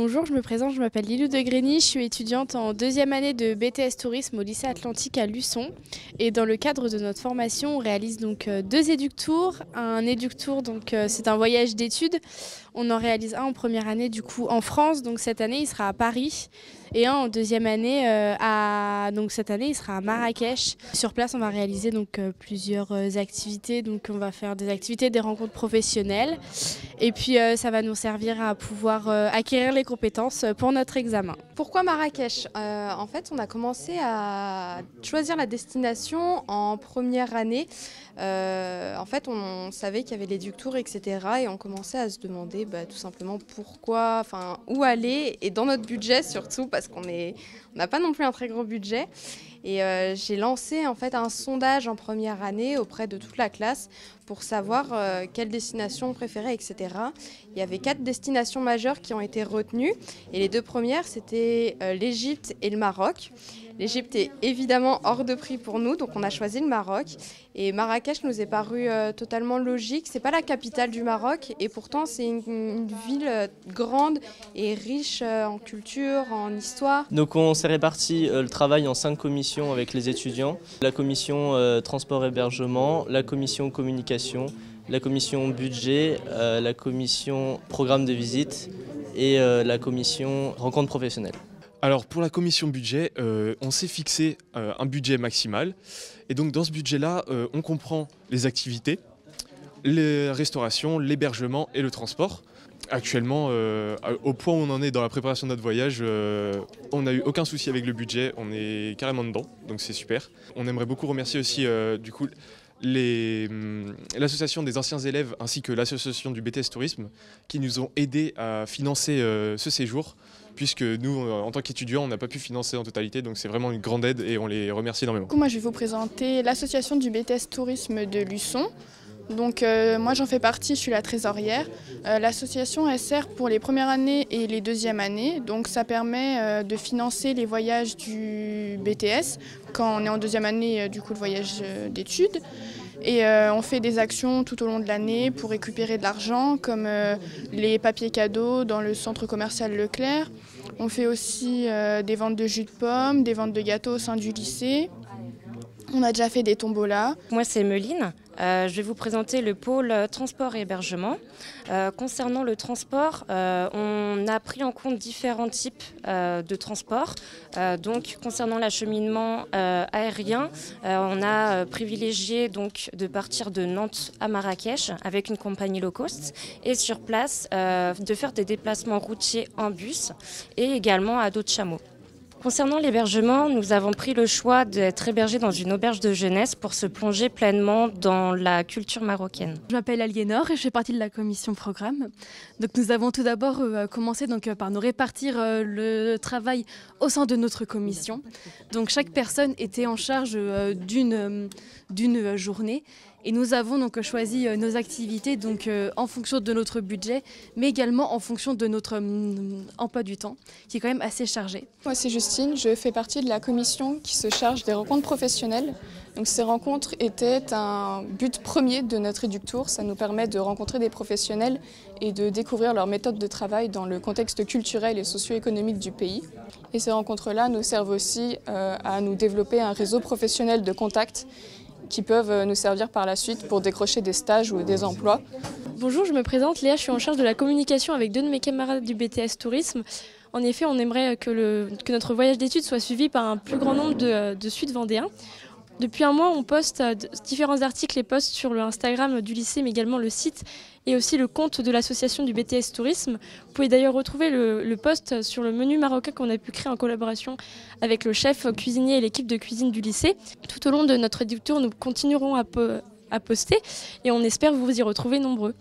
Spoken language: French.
Bonjour, je me présente, je m'appelle Lilou de Greny, je suis étudiante en deuxième année de BTS Tourisme au lycée Atlantique à Luçon. Et dans le cadre de notre formation, on réalise donc deux éductours. Un éductour, c'est un voyage d'études. On en réalise un en première année du coup en France, donc cette année il sera à Paris. Et un en deuxième année, donc cette année il sera à Marrakech. Sur place on va réaliser plusieurs activités, donc on va faire des activités, des rencontres professionnelles. Et puis ça va nous servir à pouvoir acquérir les compétences pour notre examen. Pourquoi Marrakech ? En fait, on a commencé à choisir la destination en première année. En fait, on savait qu'il y avait l'éductour, etc. Et on commençait à se demander tout simplement pourquoi, où aller, et dans notre budget surtout, parce qu'on n'a pas non plus un très gros budget. Et j'ai lancé en fait un sondage en première année auprès de toute la classe pour savoir quelle destination on préférait, etc. Il y avait 4 destinations majeures qui ont été retenues. Et les 2 premières, c'était l'Égypte et le Maroc. L'Égypte est évidemment hors de prix pour nous, donc on a choisi le Maroc. Et Marrakech nous est paru totalement logique. C'est pas la capitale du Maroc, et pourtant c'est une ville grande et riche en culture, en histoire. Donc on s'est réparti le travail en 5 commissions avec les étudiants. La commission transport-hébergement, la commission communication, la commission budget, la commission programme de visite et la commission rencontre professionnelle. Alors pour la commission budget, on s'est fixé un budget maximal. Et donc dans ce budget-là, on comprend les activités, les restaurations, l'hébergement et le transport. Actuellement, au point où on en est dans la préparation de notre voyage, on n'a eu aucun souci avec le budget, on est carrément dedans, donc c'est super. On aimerait beaucoup remercier aussi l'association des anciens élèves ainsi que l'association du BTS Tourisme qui nous ont aidés à financer ce séjour, puisque nous, en tant qu'étudiants, on n'a pas pu financer en totalité, donc c'est vraiment une grande aide et on les remercie énormément. Moi, je vais vous présenter l'association du BTS Tourisme de Luçon. Donc moi j'en fais partie, je suis la trésorière. L'association elle sert pour les premières années et les deuxièmes années. Donc ça permet de financer les voyages du BTS quand on est en deuxième année, du coup le voyage d'études. Et on fait des actions tout au long de l'année pour récupérer de l'argent, comme les papiers cadeaux dans le centre commercial Leclerc. On fait aussi des ventes de jus de pommes, des ventes de gâteaux au sein du lycée. On a déjà fait des tombolas. Moi, c'est Meline. Je vais vous présenter le pôle transport et hébergement. Concernant le transport, on a pris en compte différents types de transport. Donc, concernant l'acheminement aérien, on a privilégié de partir de Nantes à Marrakech avec une compagnie low cost et sur place de faire des déplacements routiers en bus et également à dos de chameau. Concernant l'hébergement, nous avons pris le choix d'être hébergés dans une auberge de jeunesse pour se plonger pleinement dans la culture marocaine. Je m'appelle Aliénor et je fais partie de la commission programme. Donc nous avons tout d'abord commencé par nous répartir le travail au sein de notre commission. Donc chaque personne était en charge d'une journée. Et nous avons donc choisi nos activités en fonction de notre budget, mais également en fonction de notre emploi du temps, qui est quand même assez chargé. Moi c'est Justine, je fais partie de la commission qui se charge des rencontres professionnelles. Donc ces rencontres étaient un but premier de notre éductour. Ça nous permet de rencontrer des professionnels et de découvrir leur méthode de travail dans le contexte culturel et socio-économique du pays. Et ces rencontres-là nous servent aussi à nous développer un réseau professionnel de contacts qui peuvent nous servir par la suite pour décrocher des stages ou des emplois. Bonjour, je me présente Léa, je suis en charge de la communication avec 2 de mes camarades du BTS Tourisme. En effet, on aimerait que notre voyage d'études soit suivi par un plus grand nombre de Sud-Vendéens. Depuis un mois, on poste différents articles et posts sur le Instagram du lycée, mais également le site et aussi le compte de l'association du BTS Tourisme. Vous pouvez d'ailleurs retrouver le post sur le menu marocain qu'on a pu créer en collaboration avec le chef cuisinier et l'équipe de cuisine du lycée. Tout au long de notre éductour, nous continuerons à poster et on espère vous y retrouver nombreux.